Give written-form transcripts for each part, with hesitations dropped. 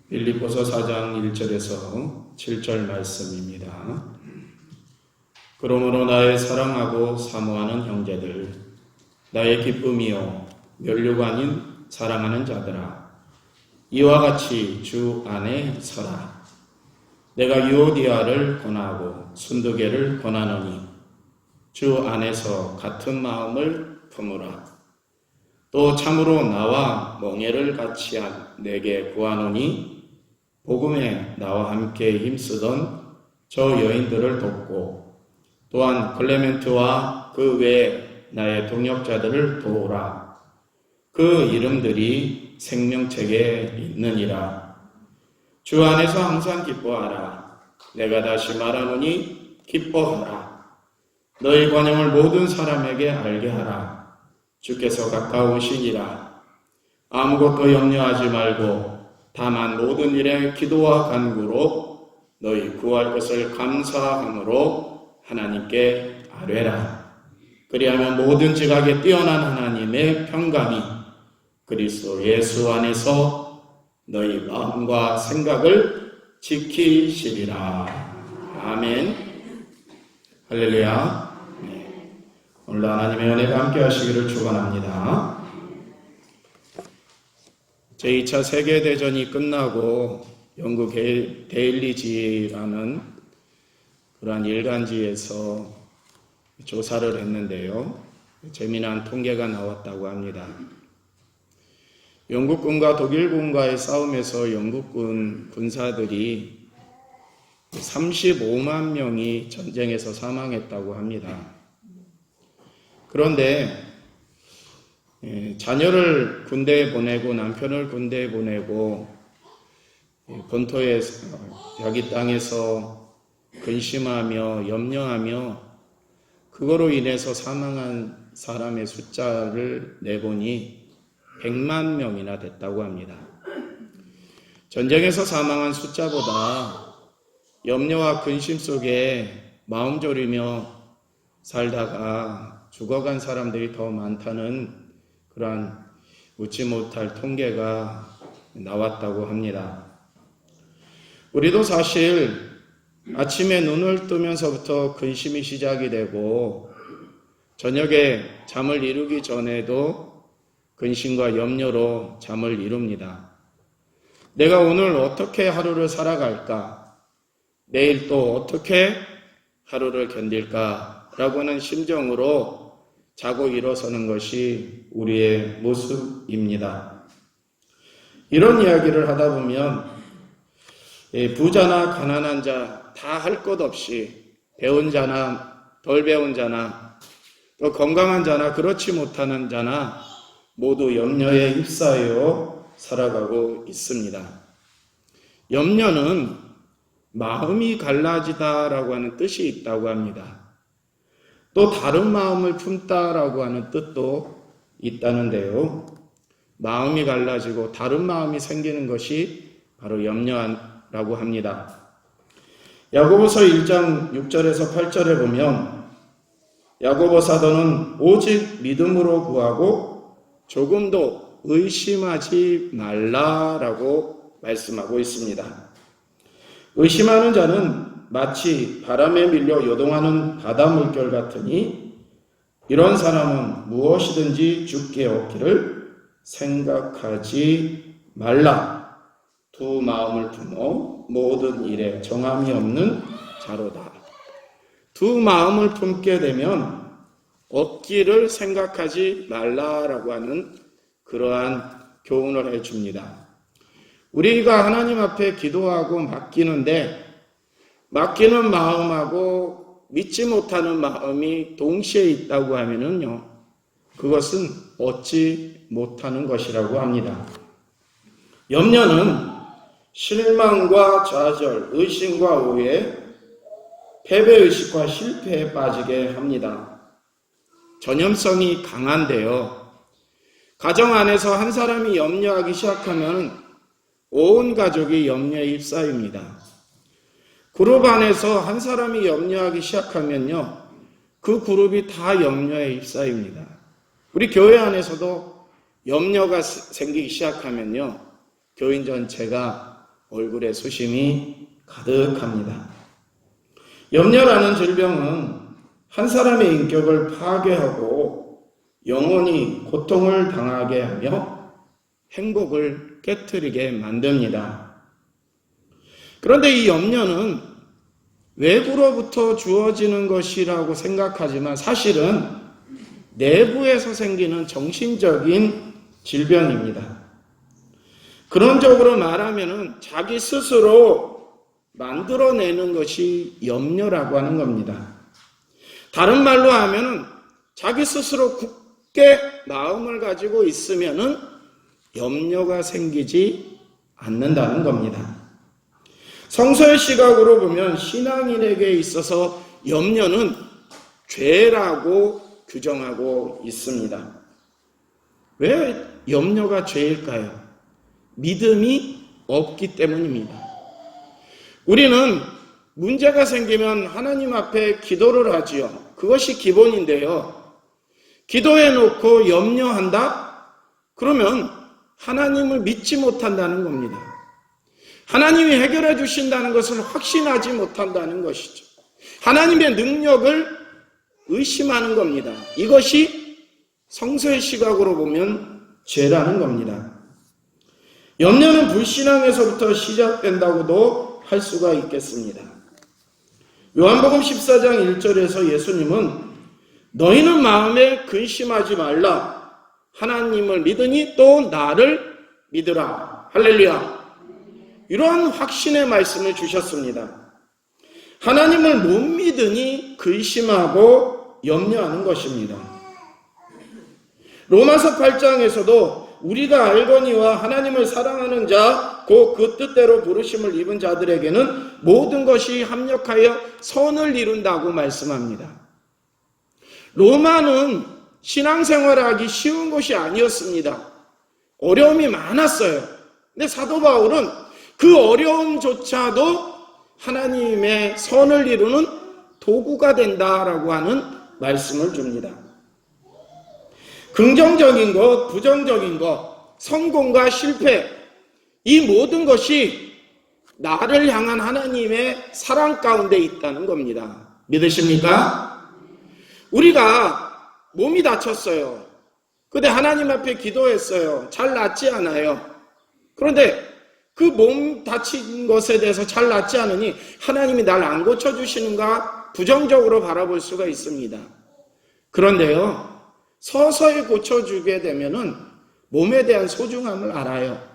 빌립보서 4장 1절에서 7절 말씀입니다. 그러므로 나의 사랑하고 사모하는 형제들, 나의 기쁨이요 면류가 아닌 사랑하는 자들아, 이와 같이 주 안에 서라. 내가 유오디아를 권하고 순두개를 권하노니 주 안에서 같은 마음을 품으라. 또 참으로 나와 멍에를 같이 한 내게 구하노니 복음에 나와 함께 힘쓰던 저 여인들을 돕고 또한 클레멘트와 그 외에 나의 동역자들을 도우라. 그 이름들이 생명책에 있느니라. 주 안에서 항상 기뻐하라. 내가 다시 말하노니 기뻐하라. 너희 관용을 모든 사람에게 알게 하라. 주께서 가까우시니라. 아무것도 염려하지 말고 다만 모든 일에 기도와 간구로 너희 구할 것을 감사함으로 하나님께 아뢰라. 그리하면 모든 지각에 뛰어난 하나님의 평강이 그리스도 예수 안에서 너희 마음과 생각을 지키시리라. 아멘. 할렐루야. 오늘 하나님의 은혜가 함께 하시기를 축원합니다. 제2차 세계대전이 끝나고 영국 데일리지라는 그러한 일간지에서 조사를 했는데요. 재미난 통계가 나왔다고 합니다. 영국군과 독일군과의 싸움에서 영국군 군사들이 35만 명이 전쟁에서 사망했다고 합니다. 그런데 자녀를 군대에 보내고 남편을 군대에 보내고 본토에 자기 땅에서 근심하며 염려하며 그거로 인해서 사망한 사람의 숫자를 내보니 100만 명이나 됐다고 합니다. 전쟁에서 사망한 숫자보다 염려와 근심 속에 마음 졸이며 살다가 죽어간 사람들이 더 많다는 그러한 웃지 못할 통계가 나왔다고 합니다. 우리도 사실 아침에 눈을 뜨면서부터 근심이 시작이 되고 저녁에 잠을 이루기 전에도 근심과 염려로 잠을 이룹니다. 내가 오늘 어떻게 하루를 살아갈까? 내일 또 어떻게 하루를 견딜까? 라고 하는 심정으로 자고 일어서는 것이 우리의 모습입니다. 이런 이야기를 하다 보면 부자나 가난한 자 다 할 것 없이 배운 자나 덜 배운 자나 또 건강한 자나 그렇지 못하는 자나 모두 염려에 휩싸여 살아가고 있습니다. 염려는 마음이 갈라지다라고 하는 뜻이 있다고 합니다. 또 다른 마음을 품다라고 하는 뜻도 있다는데요. 마음이 갈라지고 다른 마음이 생기는 것이 바로 염려라고 합니다. 야고보서 1장 6절에서 8절에 보면 야고보 사도는 오직 믿음으로 구하고 조금도 의심하지 말라라고 말씀하고 있습니다. 의심하는 자는 마치 바람에 밀려 요동하는 바다 물결 같으니 이런 사람은 무엇이든지 죽게 얻기를 생각하지 말라. 두 마음을 품어 모든 일에 정함이 없는 자로다. 두 마음을 품게 되면 얻기를 생각하지 말라라고 하는 그러한 교훈을 해줍니다. 우리가 하나님 앞에 기도하고 맡기는데 맡기는 마음하고 믿지 못하는 마음이 동시에 있다고 하면은요, 그것은 얻지 못하는 것이라고 합니다. 염려는 실망과 좌절, 의심과 오해, 패배의식과 실패에 빠지게 합니다. 전염성이 강한데요. 가정 안에서 한 사람이 염려하기 시작하면 온 가족이 염려에 휩싸입니다. 그룹 안에서 한 사람이 염려하기 시작하면요, 그 그룹이 다 염려에 휩싸입니다. 우리 교회 안에서도 염려가 생기기 시작하면요, 교인 전체가 얼굴에 수심이 가득합니다. 염려라는 질병은 한 사람의 인격을 파괴하고 영원히 고통을 당하게 하며 행복을 깨트리게 만듭니다. 그런데 이 염려는 외부로부터 주어지는 것이라고 생각하지만 사실은 내부에서 생기는 정신적인 질병입니다. 근원적으로 말하면 자기 스스로 만들어내는 것이 염려라고 하는 겁니다. 다른 말로 하면 자기 스스로 굳게 마음을 가지고 있으면 염려가 생기지 않는다는 겁니다. 성서의 시각으로 보면 신앙인에게 있어서 염려는 죄라고 규정하고 있습니다. 왜 염려가 죄일까요? 믿음이 없기 때문입니다. 우리는 문제가 생기면 하나님 앞에 기도를 하지요. 그것이 기본인데요. 기도해 놓고 염려한다? 그러면 하나님을 믿지 못한다는 겁니다. 하나님이 해결해 주신다는 것을 확신하지 못한다는 것이죠. 하나님의 능력을 의심하는 겁니다. 이것이 성서의 시각으로 보면 죄라는 겁니다. 염려는 불신앙에서부터 시작된다고도 할 수가 있겠습니다. 요한복음 14장 1절에서 예수님은 너희는 마음에 근심하지 말라. 하나님을 믿으니 또 나를 믿으라. 할렐루야. 이러한 확신의 말씀을 주셨습니다. 하나님을 못 믿으니 근심하고 염려하는 것입니다. 로마서 8장에서도 우리가 알거니와 하나님을 사랑하는 자 곧 그 뜻대로 부르심을 입은 자들에게는 모든 것이 합력하여 선을 이룬다고 말씀합니다. 로마는 신앙생활을 하기 쉬운 곳이 아니었습니다. 어려움이 많았어요. 근데 사도 바울은 그 어려움조차도 하나님의 선을 이루는 도구가 된다라고 하는 말씀을 줍니다. 긍정적인 것, 부정적인 것, 성공과 실패, 이 모든 것이 나를 향한 하나님의 사랑 가운데 있다는 겁니다. 믿으십니까? 우리가 몸이 다쳤어요. 근데 하나님 앞에 기도했어요. 잘 낫지 않아요. 그런데 그 몸 다친 것에 대해서 잘 낫지 않으니 하나님이 날 안 고쳐주시는가 부정적으로 바라볼 수가 있습니다. 그런데요, 서서히 고쳐주게 되면은 몸에 대한 소중함을 알아요.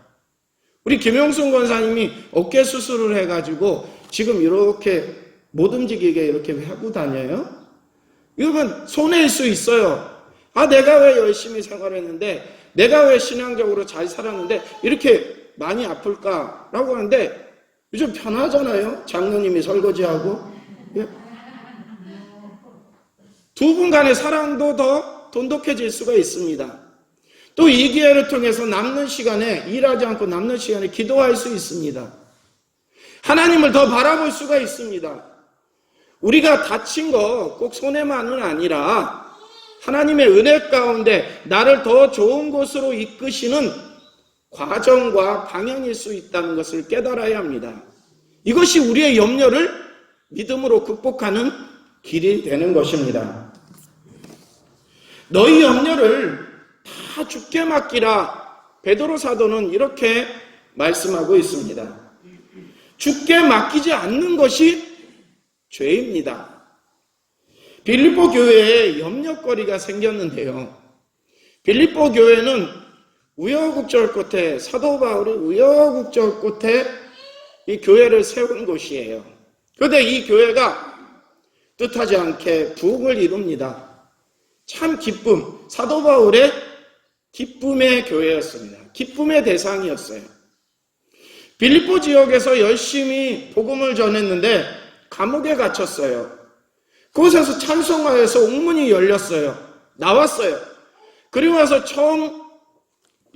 우리 김용순 권사님이 어깨 수술을 해가지고 지금 이렇게 못 움직이게 이렇게 하고 다녀요. 이건 손해일 수 있어요. 아, 내가 왜 열심히 생활했는데, 내가 왜 신앙적으로 잘 살았는데 이렇게 많이 아플까라고 하는데 요즘 편하잖아요. 장로님이 설거지하고. 예? 두 분 간의 사랑도 더 돈독해질 수가 있습니다. 또 이 기회를 통해서 남는 시간에, 일하지 않고 남는 시간에 기도할 수 있습니다. 하나님을 더 바라볼 수가 있습니다. 우리가 다친 거 꼭 손해만은 아니라 하나님의 은혜 가운데 나를 더 좋은 곳으로 이끄시는 과정과 방향일 수 있다는 것을 깨달아야 합니다. 이것이 우리의 염려를 믿음으로 극복하는 길이 되는 것입니다. 너희 염려를 다 주께 맡기라. 베드로 사도는 이렇게 말씀하고 있습니다. 주께 맡기지 않는 것이 죄입니다. 빌립보 교회에 염려거리가 생겼는데요. 빌립보 교회는 우여곡절 끝에, 사도 바울이 우여곡절 끝에 이 교회를 세운 곳이에요. 그런데 이 교회가 뜻하지 않게 부흥을 이룹니다. 참 기쁨, 사도 바울의 기쁨의 교회였습니다. 기쁨의 대상이었어요. 빌립보 지역에서 열심히 복음을 전했는데 감옥에 갇혔어요. 그곳에서 찬송가에서 옥문이 열렸어요. 나왔어요. 그리고 나서 처음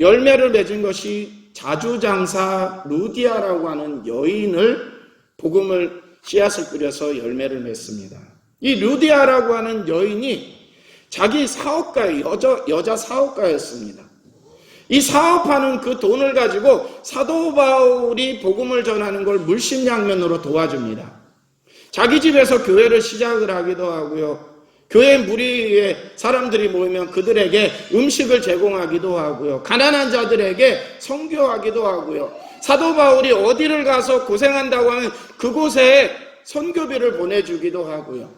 열매를 맺은 것이 자주장사 루디아라고 하는 여인을 복음을 씨앗을 뿌려서 열매를 맺습니다. 이 루디아라고 하는 여인이 자기 사업가예요. 여자 사업가였습니다. 이 사업하는 그 돈을 가지고 사도 바울이 복음을 전하는 걸 물심양면으로 도와줍니다. 자기 집에서 교회를 시작을 하기도 하고요. 교회 무리에 사람들이 모이면 그들에게 음식을 제공하기도 하고요. 가난한 자들에게 선교하기도 하고요. 사도 바울이 어디를 가서 고생한다고 하면 그곳에 선교비를 보내주기도 하고요.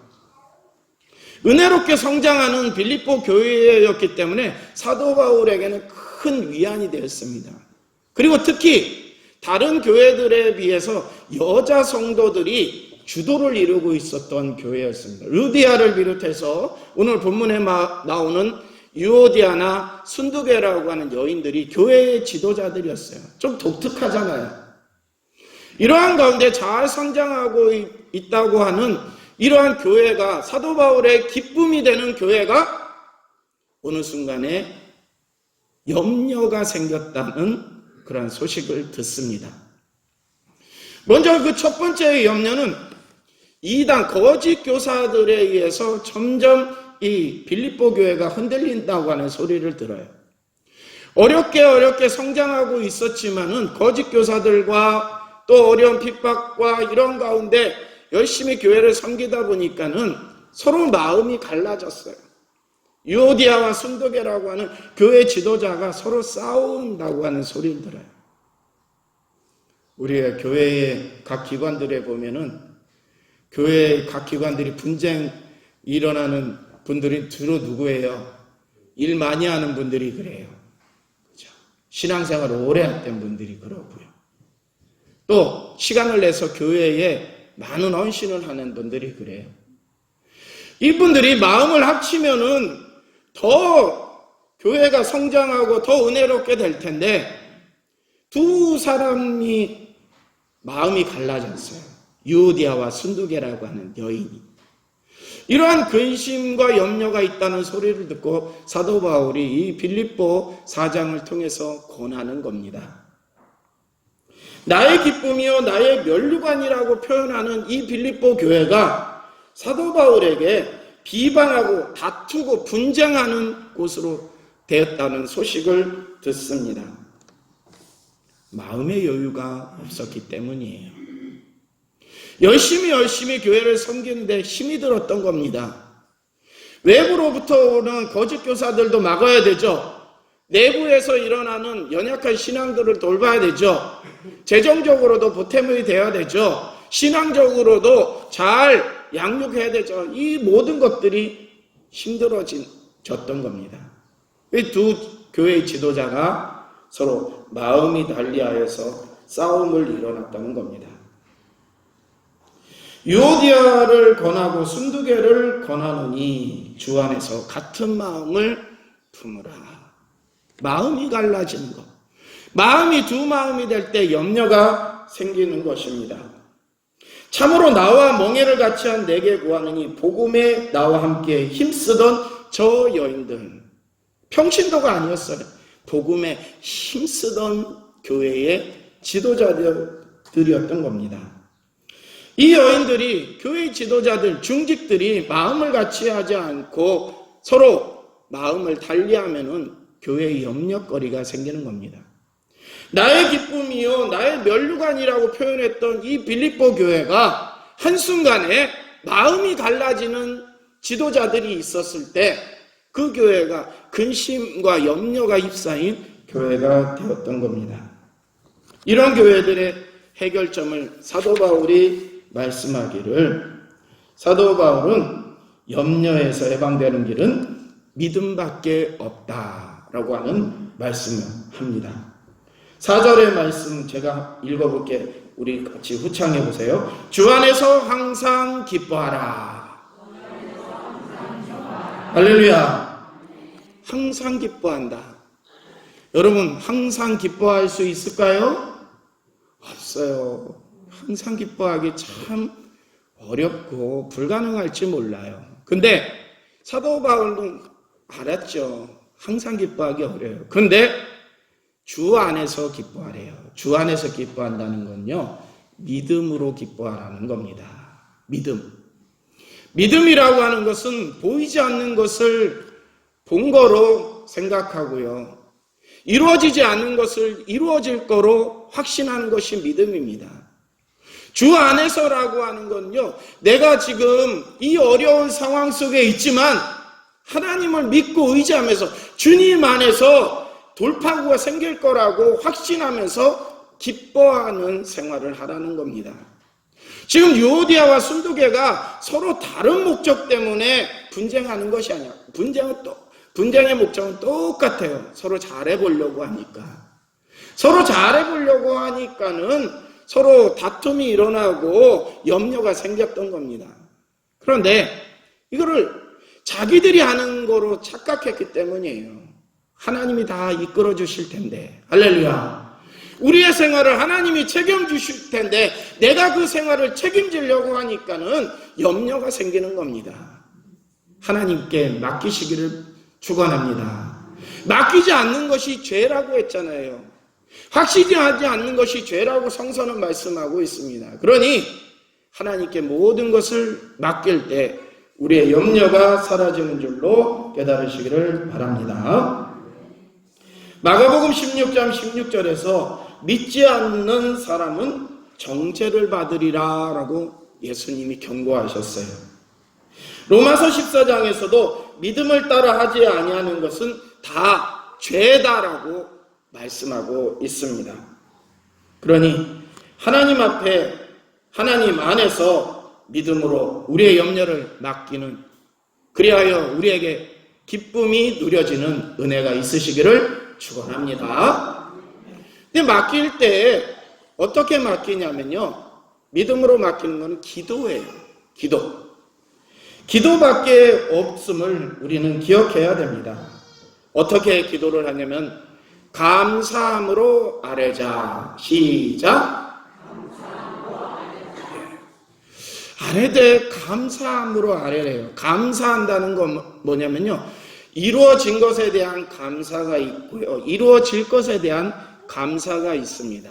은혜롭게 성장하는 빌립보 교회였기 때문에 사도 바울에게는 큰 위안이 되었습니다. 그리고 특히 다른 교회들에 비해서 여자 성도들이 주도를 이루고 있었던 교회였습니다. 루디아를 비롯해서 오늘 본문에 나오는 유오디아나 순두계라고 하는 여인들이 교회의 지도자들이었어요. 좀 독특하잖아요. 이러한 가운데 잘 성장하고 있다고 하는 이러한 교회가 사도 바울의 기쁨이 되는 교회가 어느 순간에 염려가 생겼다는 그런 소식을 듣습니다. 먼저 그 첫 번째 염려는 이단 거짓 교사들에 의해서 점점 이 빌립보 교회가 흔들린다고 하는 소리를 들어요. 어렵게 성장하고 있었지만은 거짓 교사들과 또 어려운 핍박과 이런 가운데 열심히 교회를 섬기다 보니까는 서로 마음이 갈라졌어요. 유오디아와 순두계라고 하는 교회 지도자가 서로 싸운다고 하는 소리를 들어요. 우리의 교회의 각 기관들에 보면은 교회의 각 기관들이 분쟁 일어나는 분들이 주로 누구예요? 일 많이 하는 분들이 그래요. 그렇죠? 신앙생활을 오래 했던 분들이 그렇고요. 또 시간을 내서 교회에 많은 헌신을 하는 분들이 그래요. 이분들이 마음을 합치면은 더 교회가 성장하고 더 은혜롭게 될 텐데 두 사람이 마음이 갈라졌어요. 유오디아와 순두계라고 하는 여인이. 이러한 근심과 염려가 있다는 소리를 듣고 사도 바울이 이 빌립보 사장을 통해서 권하는 겁니다. 나의 기쁨이요 나의 면류관이라고 표현하는 이 빌립보 교회가 사도 바울에게 비방하고 다투고 분쟁하는 곳으로 되었다는 소식을 듣습니다. 마음의 여유가 없었기 때문이에요. 열심히 교회를 섬기는데 힘이 들었던 겁니다. 외부로부터 오는 거짓 교사들도 막아야 되죠. 내부에서 일어나는 연약한 신앙들을 돌봐야 되죠. 재정적으로도 보탬이 되어야 되죠. 신앙적으로도 잘 양육해야 되죠. 이 모든 것들이 힘들어졌던 겁니다. 이 두 교회의 지도자가 서로 마음이 달리하여서 싸움을 일어났다는 겁니다. 유오디아를 권하고 순두계를 권하노니 주 안에서 같은 마음을 품으라. 마음이 갈라지는 것. 마음이 두 마음이 될 때 염려가 생기는 것입니다. 참으로 나와 멍에를 같이 한 내게 구하느니 복음에 나와 함께 힘쓰던 저 여인들. 평신도가 아니었어요. 복음에 힘쓰던 교회의 지도자들이었던 겁니다. 이 여인들이 교회 지도자들, 중직들이 마음을 같이 하지 않고 서로 마음을 달리하면은 교회의 염려거리가 생기는 겁니다. 나의 기쁨이요 나의 면류관이라고 표현했던 이 빌립보 교회가 한순간에 마음이 갈라지는 지도자들이 있었을 때 그 교회가 근심과 염려가 휩싸인 교회가 되었던 겁니다. 이런 교회들의 해결점을 사도 바울이 말씀하기를 사도 바울은 염려에서 해방되는 길은 믿음밖에 없다라고 하는 말씀을 합니다. 4절의 말씀 제가 읽어볼게요. 우리 같이 후창해 보세요. 주 안에서 항상 기뻐하라. 할렐루야. 항상 기뻐한다. 여러분 항상 기뻐할 수 있을까요? 없어요. 항상 기뻐하기 참 어렵고 불가능할지 몰라요. 근데 사도 바울도 알았죠. 항상 기뻐하기 어려워요. 근데 주 안에서 기뻐하래요. 주 안에서 기뻐한다는 건요, 믿음으로 기뻐하라는 겁니다. 믿음이라고 하는 것은 보이지 않는 것을 본 거로 생각하고요. 이루어지지 않는 것을 이루어질 거로 확신하는 것이 믿음입니다. 주 안에서라고 하는 건요, 내가 지금 이 어려운 상황 속에 있지만 하나님을 믿고 의지하면서 주님 안에서 돌파구가 생길 거라고 확신하면서 기뻐하는 생활을 하라는 겁니다. 지금 유오디아와 순두개가 서로 다른 목적 때문에 분쟁하는 것이 아니야. 분쟁의 목적은 똑같아요. 서로 잘해보려고 하니까. 서로 잘해보려고 하니까는 서로 다툼이 일어나고 염려가 생겼던 겁니다. 그런데 이거를 자기들이 하는 거로 착각했기 때문이에요. 하나님이 다 이끌어 주실 텐데. 할렐루야. 우리의 생활을 하나님이 책임주실 텐데 내가 그 생활을 책임지려고 하니까는 염려가 생기는 겁니다. 하나님께 맡기시기를 축원합니다. 맡기지 않는 것이 죄라고 했잖아요. 확신하지 않는 것이 죄라고 성서는 말씀하고 있습니다. 그러니 하나님께 모든 것을 맡길 때 우리의 염려가 사라지는 줄로 깨달으시기를 바랍니다. 마가복음 16장 16절에서 믿지 않는 사람은 정죄를 받으리라 라고 예수님이 경고하셨어요. 로마서 14장에서도 믿음을 따라 하지 아니하는 것은 다 죄다라고 말씀하고 있습니다. 그러니 하나님 앞에 하나님 안에서 믿음으로 우리의 염려를 맡기는, 그리하여 우리에게 기쁨이 누려지는 은혜가 있으시기를 축원합니다. 근데 맡길 때 어떻게 맡기냐면요, 믿음으로 맡기는 것은 기도예요. 기도밖에 없음을 우리는 기억해야 됩니다. 어떻게 기도를 하냐면 감사함으로 아뢰자. 시작. 아뢰되 감사함으로 아뢰래요. 감사한다는 건 뭐냐면요, 이루어진 것에 대한 감사가 있고요, 이루어질 것에 대한 감사가 있습니다.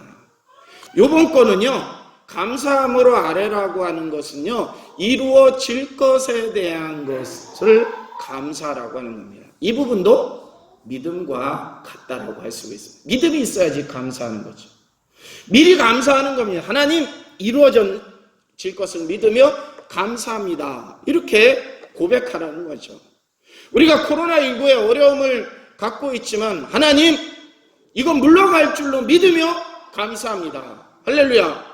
요번 거는요, 감사함으로 아뢰라고 하는 것은요, 이루어질 것에 대한 것을 감사라고 하는 겁니다. 이 부분도 믿음과 같다라고 할 수가 있습니다. 믿음이 있어야지 감사하는 거죠. 미리 감사하는 겁니다. 하나님, 이루어질 것을 믿으며 감사합니다. 이렇게 고백하라는 거죠. 우리가 코로나19의 어려움을 갖고 있지만 하나님, 이건 물러갈 줄로 믿으며 감사합니다. 할렐루야.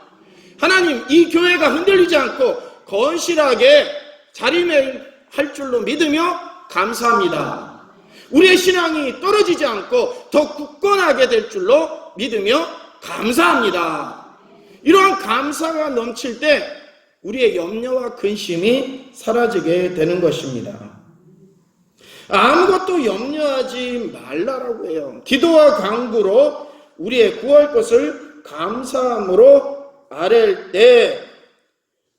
하나님, 이 교회가 흔들리지 않고 건실하게 자리매할 줄로 믿으며 감사합니다. 우리의 신앙이 떨어지지 않고 더 굳건하게 될 줄로 믿으며 감사합니다. 이러한 감사가 넘칠 때 우리의 염려와 근심이 사라지게 되는 것입니다. 아무것도 염려하지 말라라고 해요. 기도와 간구로 우리의 구할 것을 감사함으로 아랠 때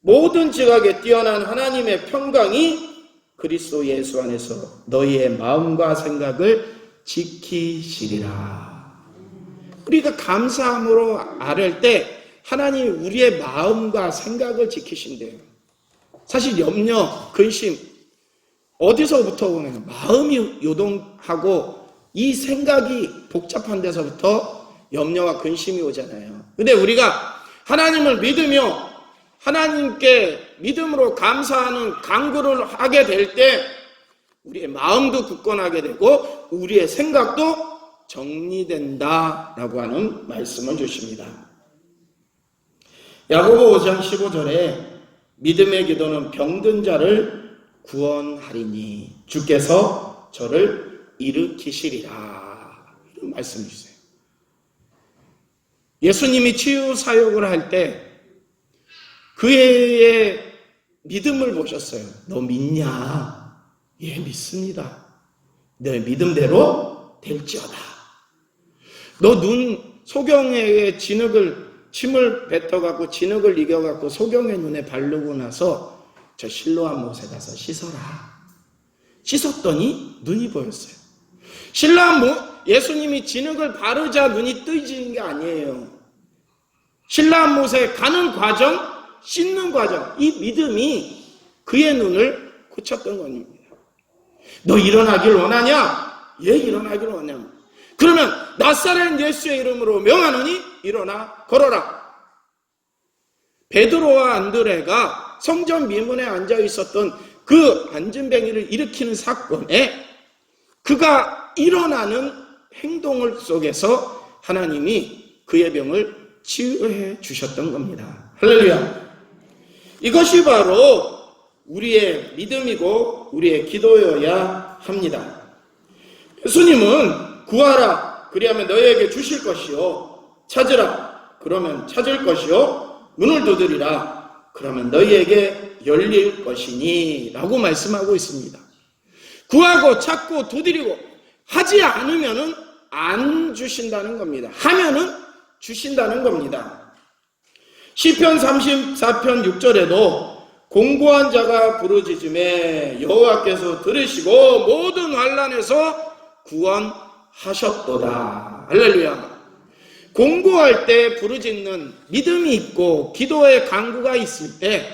모든 지각에 뛰어난 하나님의 평강이 그리스도 예수 안에서 너희의 마음과 생각을 지키시리라. 우리가 감사함으로 아랠 때 하나님 우리의 마음과 생각을 지키신대요. 사실 염려, 근심 어디서부터 오는, 마음이 요동하고 이 생각이 복잡한 데서부터 염려와 근심이 오잖아요. 근데 우리가 하나님을 믿으며 하나님께 믿음으로 감사하는 간구를 하게 될 때 우리의 마음도 굳건하게 되고 우리의 생각도 정리된다라고 하는 말씀을 주십니다. 야고보 5장 15절에 믿음의 기도는 병든 자를 구원하리니 주께서 저를 일으키시리라, 이런 말씀을 주세요. 예수님이 치유 사역을 할 때 그의 믿음을 보셨어요. 너 믿냐? 예, 믿습니다. 내 믿음대로 될지어다. 너 눈 소경의 침을 뱉어갖고 진흙을 이겨갖고 소경의 눈에 바르고 나서 저 실로암 못에 가서 씻어라. 씻었더니 눈이 보였어요. 예수님이 진흙을 바르자 눈이 뜨이는 게 아니에요. 실로암 못에 가는 과정, 씻는 과정, 이 믿음이 그의 눈을 고쳤던 겁니다. 너 일어나길 원하냐? 예, 일어나길 원하냐? 그러면 나사렛 예수의 이름으로 명하노니 일어나 걸어라. 베드로와 안드레가 성전 미문에 앉아 있었던 그 안진뱅이를 일으키는 사건에 그가 일어나는 행동을 속에서 하나님이 그의 병을 치유해 주셨던 겁니다. 할렐루야. 이것이 바로 우리의 믿음이고 우리의 기도여야 합니다. 예수님은 구하라 그리하면 너희에게 주실 것이요, 찾으라 그러면 찾을 것이요, 문을 두드리라 그러면 너희에게 열릴 것이니 라고 말씀하고 있습니다. 구하고 찾고 두드리고 하지 않으면은 안 주신다는 겁니다. 하면은 주신다는 겁니다. 시편 34편 6절에도 공고한 자가 부르짖음에 여호와께서 들으시고 모든 환난에서 구원하셨도다. 할렐루야. 공고할 때 부르짖는 믿음이 있고 기도의 간구가 있을 때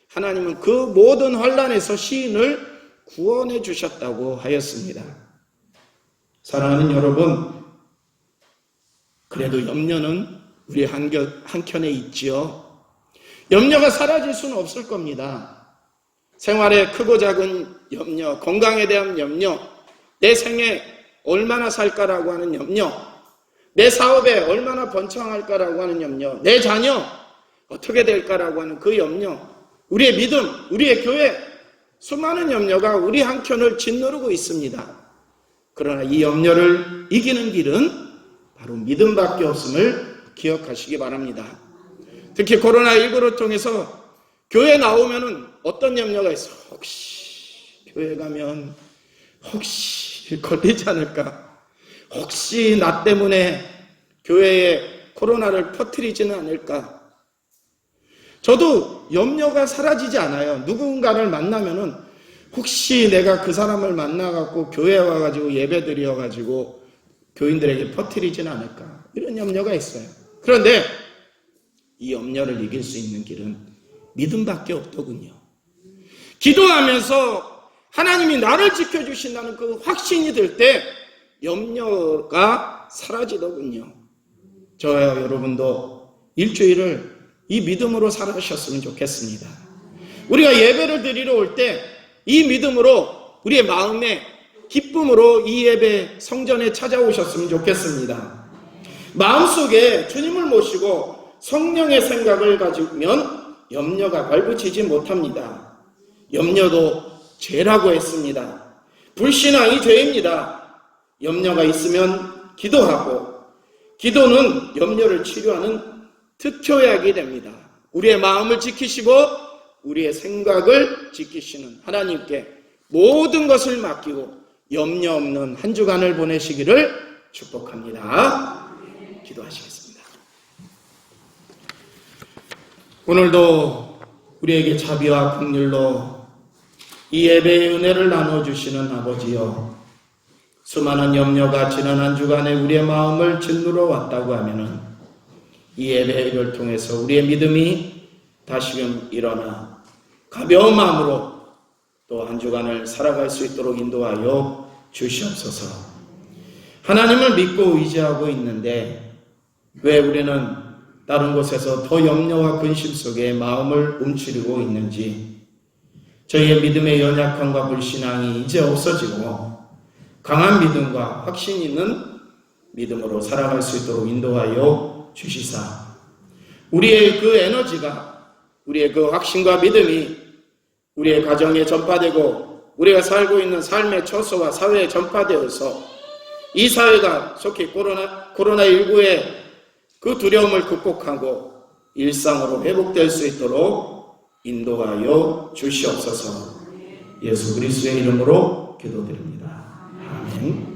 하나님은 그 모든 환난에서 시인을 구원해 주셨다고 하였습니다. 사랑하는 여러분, 그래도 염려는 우리 한켠에 있지요. 염려가 사라질 수는 없을 겁니다. 생활에 크고 작은 염려, 건강에 대한 염려, 내 생에 얼마나 살까라고 하는 염려, 내 사업에 얼마나 번창할까라고 하는 염려, 내 자녀 어떻게 될까라고 하는 그 염려, 우리의 믿음, 우리의 교회, 수많은 염려가 우리 한켠을 짓누르고 있습니다. 그러나 이 염려를 이기는 길은 바로 믿음밖에 없음을 기억하시기 바랍니다. 특히 코로나19를 통해서 교회 나오면은 어떤 염려가 있어? 혹시 교회 가면 혹시 걸리지 않을까? 혹시 나 때문에 교회에 코로나를 퍼뜨리지는 않을까? 저도 염려가 사라지지 않아요. 누군가를 만나면은 혹시 내가 그 사람을 만나갖고 교회에 와가지고 예배 드려가지고 교인들에게 퍼뜨리지는 않을까? 이런 염려가 있어요. 그런데 이 염려를 이길 수 있는 길은 믿음밖에 없더군요. 기도하면서 하나님이 나를 지켜주신다는 그 확신이 들 때 염려가 사라지더군요. 저와 여러분도 일주일을 이 믿음으로 살아가셨으면 좋겠습니다. 우리가 예배를 드리러 올 때 이 믿음으로 우리의 마음에 기쁨으로 이 예배 성전에 찾아오셨으면 좋겠습니다. 마음속에 주님을 모시고 성령의 생각을 가지면 염려가 발붙이지 못합니다. 염려도 죄라고 했습니다. 불신앙이 죄입니다. 염려가 있으면 기도하고 기도는 염려를 치료하는 특효약이 됩니다. 우리의 마음을 지키시고 우리의 생각을 지키시는 하나님께 모든 것을 맡기고 염려 없는 한 주간을 보내시기를 축복합니다. 기도하시겠습니다. 오늘도 우리에게 자비와 긍휼로 이 예배의 은혜를 나눠주시는 아버지여, 수많은 염려가 지난 한 주간에 우리의 마음을 짓누러 왔다고 하면은 이 예배를 통해서 우리의 믿음이 다시금 일어나 가벼운 마음으로 또 한 주간을 살아갈 수 있도록 인도하여 주시옵소서. 하나님을 믿고 의지하고 있는데 왜 우리는 다른 곳에서 더 염려와 근심 속에 마음을 움츠리고 있는지, 저희의 믿음의 연약함과 불신앙이 이제 없어지고 강한 믿음과 확신 있는 믿음으로 살아갈 수 있도록 인도하여 주시사, 우리의 그 에너지가, 우리의 그 확신과 믿음이 우리의 가정에 전파되고 우리가 살고 있는 삶의 처소와 사회에 전파되어서 이 사회가 속히 코로나19의 그 두려움을 극복하고 일상으로 회복될 수 있도록 인도하여 주시옵소서. 예수 그리스도의 이름으로 기도드립니다. 아멘.